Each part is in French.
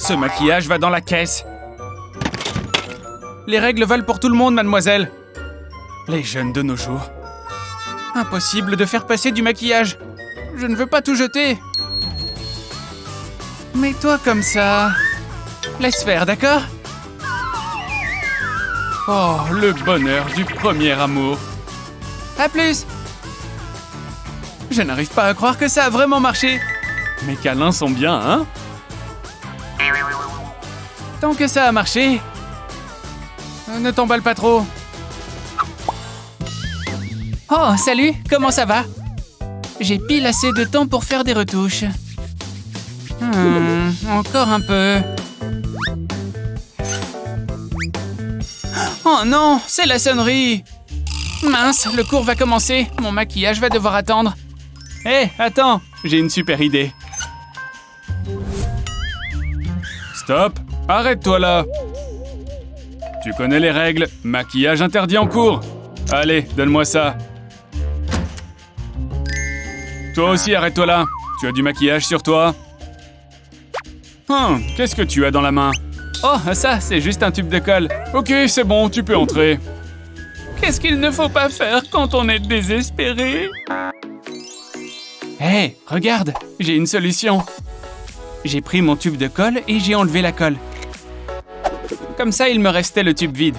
Ce maquillage va dans la caisse. Les règles valent pour tout le monde, mademoiselle. Les jeunes de nos jours. Impossible de faire passer du maquillage. Je ne veux pas tout jeter. Mets-toi comme ça. Laisse faire, d'accord? Oh, le bonheur du premier amour. À plus. Je n'arrive pas à croire que ça a vraiment marché. Mes câlins sont bien, hein? Tant que ça a marché. Ne t'emballe pas trop. Oh, salut, comment ça va? J'ai pile assez de temps pour faire des retouches. Encore un peu. Oh non, c'est la sonnerie. Mince, le cours va commencer. Mon maquillage va devoir attendre. Hé, attends, j'ai une super idée. Stop, arrête-toi là. Tu connais les règles, maquillage interdit en cours. Allez, donne-moi ça. Toi aussi, arrête-toi là. Tu as du maquillage sur toi. Qu'est-ce que tu as dans la main? Oh, ça, c'est juste un tube de colle. Ok, c'est bon, tu peux entrer. Qu'est-ce qu'il ne faut pas faire quand on est désespéré? Hé, regarde, j'ai une solution. J'ai pris mon tube de colle et j'ai enlevé la colle. Comme ça, il me restait le tube vide.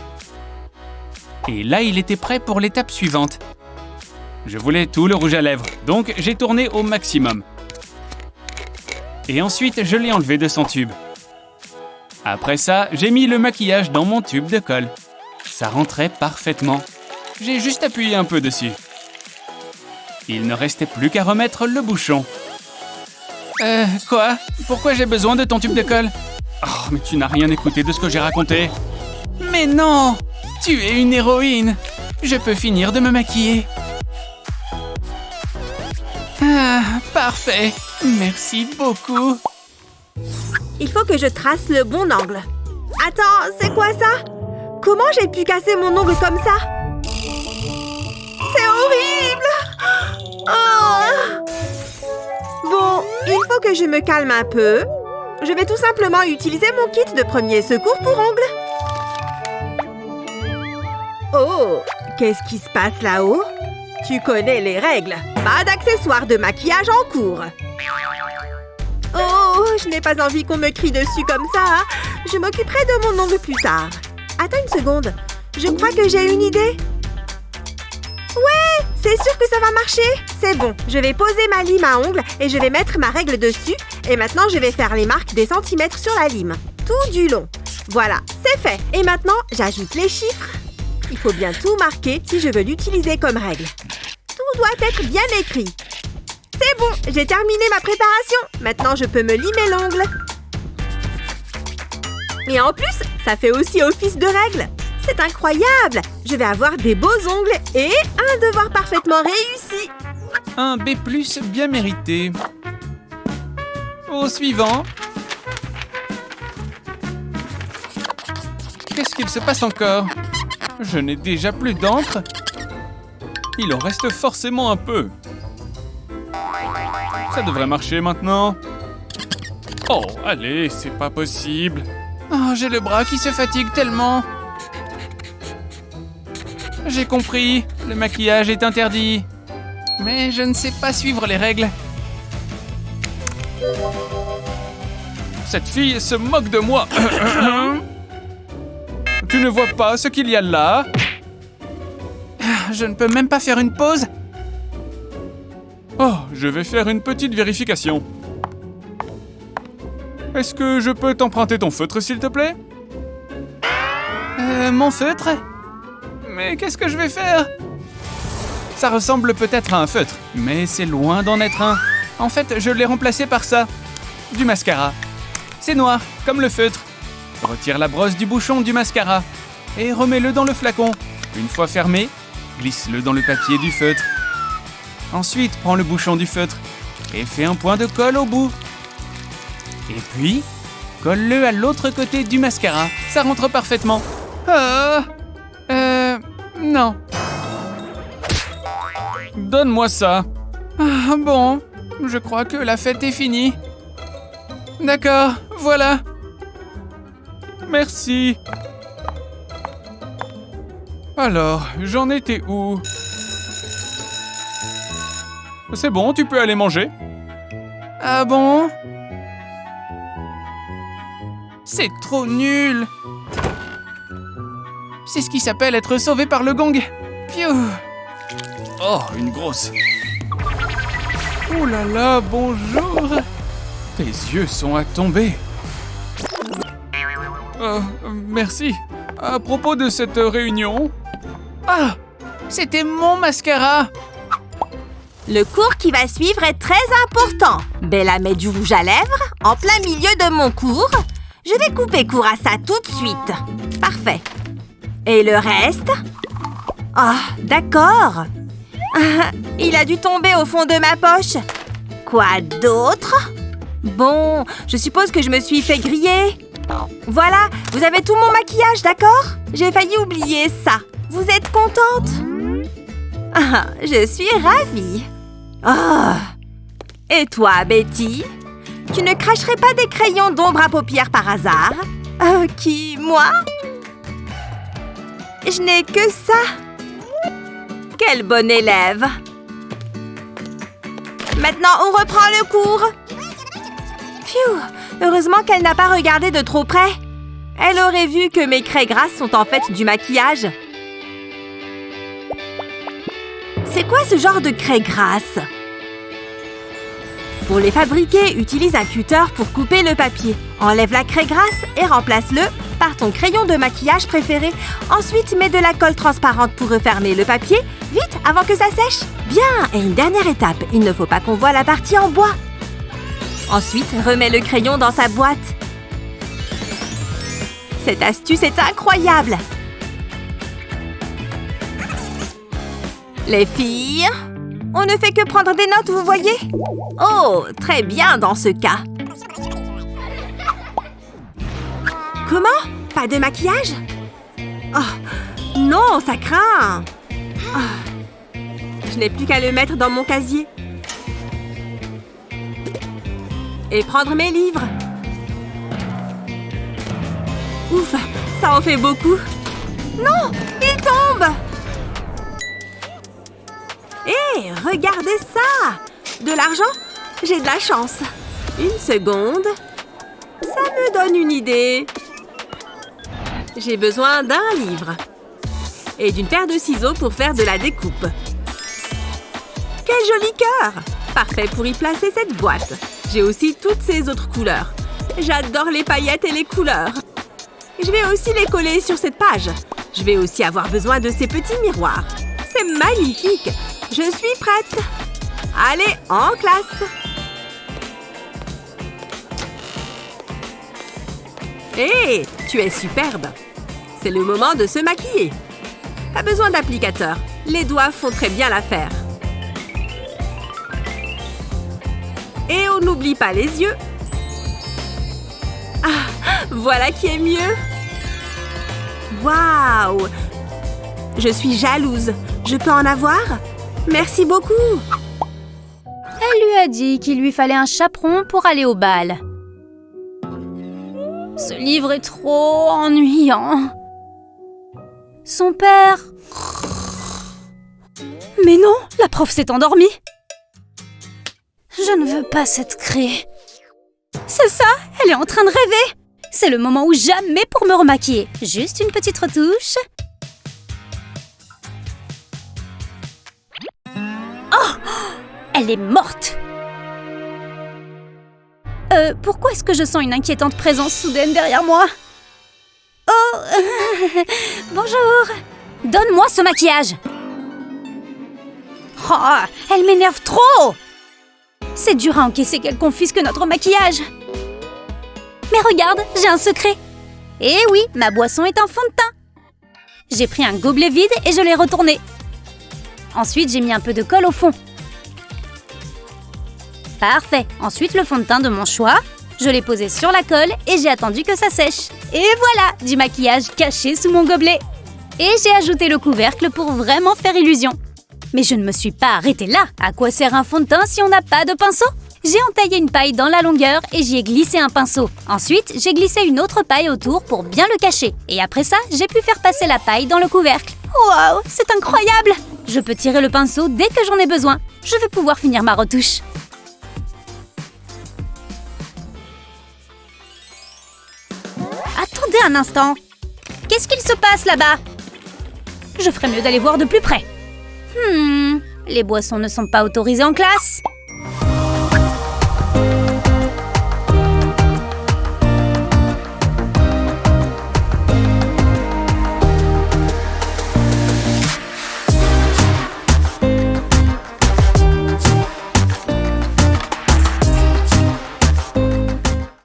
Et là, il était prêt pour l'étape suivante. Je voulais tout le rouge à lèvres, donc j'ai tourné au maximum. Et ensuite, je l'ai enlevé de son tube. Après ça, j'ai mis le maquillage dans mon tube de colle. Ça rentrait parfaitement. J'ai juste appuyé un peu dessus. Il ne restait plus qu'à remettre le bouchon. Quoi? Pourquoi j'ai besoin de ton tube de colle? Oh, mais tu n'as rien écouté de ce que j'ai raconté. Mais non! Tu es une héroïne! Je peux finir de me maquiller. Ah, parfait! Merci beaucoup! Il faut que je trace le bon angle. Attends, c'est quoi ça? Comment j'ai pu casser mon ongle comme ça? C'est horrible! Oh! Bon, il faut que je me calme un peu. Je vais tout simplement utiliser mon kit de premier secours pour ongles. Oh! Qu'est-ce qui se passe là-haut? Tu connais les règles. Pas d'accessoires de maquillage en cours. Oh, je n'ai pas envie qu'on me crie dessus comme ça. Je m'occuperai de mon ongle plus tard. Attends une seconde. Je crois que j'ai une idée. Ouais, c'est sûr que ça va marcher. C'est bon, je vais poser ma lime à ongles et je vais mettre ma règle dessus. Et maintenant, je vais faire les marques des centimètres sur la lime. Tout du long. Voilà, c'est fait. Et maintenant, j'ajoute les chiffres. Il faut bien tout marquer si je veux l'utiliser comme règle. Tout doit être bien écrit. C'est bon, j'ai terminé ma préparation. Maintenant, je peux me limer l'ongle. Et en plus, ça fait aussi office de règle. C'est incroyable. Je vais avoir des beaux ongles et un devoir parfaitement réussi. Un B+ bien mérité. Au suivant. Qu'est-ce qu'il se passe encore? Je n'ai déjà plus d'encre. Il en reste forcément un peu. Ça devrait marcher maintenant. Oh, allez, c'est pas possible. Oh, j'ai le bras qui se fatigue tellement. J'ai compris, le maquillage est interdit. Mais je ne sais pas suivre les règles. Cette fille se moque de moi. Tu ne vois pas ce qu'il y a là? Je ne peux même pas faire une pause. Oh, je vais faire une petite vérification. Est-ce que je peux t'emprunter ton feutre, s'il te plaît? Mon feutre? Mais qu'est-ce que je vais faire? Ça ressemble peut-être à un feutre, mais c'est loin d'en être un. En fait, je l'ai remplacé par ça. Du mascara. C'est noir, comme le feutre. Retire la brosse du bouchon du mascara et remets-le dans le flacon. Une fois fermé, glisse-le dans le papier du feutre. Ensuite, prends le bouchon du feutre et fais un point de colle au bout. Et puis, colle-le à l'autre côté du mascara. Ça rentre parfaitement. Non. Donne-moi ça. Ah, bon, je crois que la fête est finie. D'accord, voilà. Merci. Alors, j'en étais où? C'est bon, tu peux aller manger. Ah bon? C'est trop nul. C'est ce qui s'appelle être sauvé par le gong. Pfiou. Oh, une grosse. Oh là là, bonjour. Tes yeux sont à tomber. Merci. À propos de cette réunion... Ah, c'était mon mascara. Le cours qui va suivre est très important. Bella met du rouge à lèvres en plein milieu de mon cours. Je vais couper court à ça tout de suite. Parfait. Et le reste? Ah, d'accord. Il a dû tomber au fond de ma poche. Quoi d'autre? Bon, je suppose que je me suis fait griller. Voilà, vous avez tout mon maquillage, d'accord? J'ai failli oublier ça. Vous êtes contente? Ah, je suis ravie. Oh. Et toi, Betty? Tu ne cracherais pas des crayons d'ombre à paupières par hasard? Qui, moi? Je n'ai que ça. Quelle bonne élève. Maintenant, on reprend le cours. Pfiou, heureusement qu'elle n'a pas regardé de trop près. Elle aurait vu que mes craies grasses sont en fait du maquillage. C'est quoi ce genre de craie grasse? Pour les fabriquer, utilise un cutter pour couper le papier. Enlève la craie grasse et remplace-le par ton crayon de maquillage préféré. Ensuite, mets de la colle transparente pour refermer le papier. Vite, avant que ça sèche. Bien, et une dernière étape, il ne faut pas qu'on voie la partie en bois. Ensuite, remets le crayon dans sa boîte. Cette astuce est incroyable. Les filles, on ne fait que prendre des notes, vous voyez? Oh, très bien dans ce cas. Comment? Pas de maquillage? Oh, non, ça craint. Oh, je n'ai plus qu'à le mettre dans mon casier. Et prendre mes livres. Ouf, ça en fait beaucoup. Non, il tombe! Hé, regardez ça! De l'argent? J'ai de la chance. Une seconde. Ça me donne une idée. J'ai besoin d'un livre. Et d'une paire de ciseaux pour faire de la découpe. Quel joli cœur! Parfait pour y placer cette boîte. J'ai aussi toutes ces autres couleurs. J'adore les paillettes et les couleurs. Je vais aussi les coller sur cette page. Je vais aussi avoir besoin de ces petits miroirs. C'est magnifique! Je suis prête. Allez, en classe. Hé, tu es superbe. C'est le moment de se maquiller. Pas besoin d'applicateur. Les doigts font très bien l'affaire. Et on n'oublie pas les yeux. Ah, voilà qui est mieux. Waouh! Je suis jalouse. Je peux en avoir? Merci beaucoup. Elle lui a dit qu'il lui fallait un chaperon pour aller au bal. Ce livre est trop ennuyant. Son père... Mais non, la prof s'est endormie. Je ne veux pas cette craie. C'est ça, elle est en train de rêver. C'est le moment ou jamais pour me remaquiller. Juste une petite retouche. Oh! Elle est morte. Pourquoi est-ce que je sens une inquiétante présence soudaine derrière moi? Oh! Bonjour. Donne-moi ce maquillage. Oh, elle m'énerve trop. C'est dur à encaisser qu'elle confisque notre maquillage. Mais regarde, j'ai un secret. Eh oui, ma boisson est un fond de teint. J'ai pris un gobelet vide et je l'ai retourné. Ensuite, j'ai mis un peu de colle au fond. Parfait. Ensuite, le fond de teint de mon choix. Je l'ai posé sur la colle et j'ai attendu que ça sèche. Et voilà, du maquillage caché sous mon gobelet. Et j'ai ajouté le couvercle pour vraiment faire illusion. Mais je ne me suis pas arrêtée là. À quoi sert un fond de teint si on n'a pas de pinceau? J'ai entaillé une paille dans la longueur et j'y ai glissé un pinceau. Ensuite, j'ai glissé une autre paille autour pour bien le cacher. Et après ça, j'ai pu faire passer la paille dans le couvercle. Wow, c'est incroyable! Je peux tirer le pinceau dès que j'en ai besoin. Je vais pouvoir finir ma retouche. Attendez un instant. Qu'est-ce qu'il se passe là-bas? Je ferais mieux d'aller voir de plus près. Les boissons ne sont pas autorisées en classe.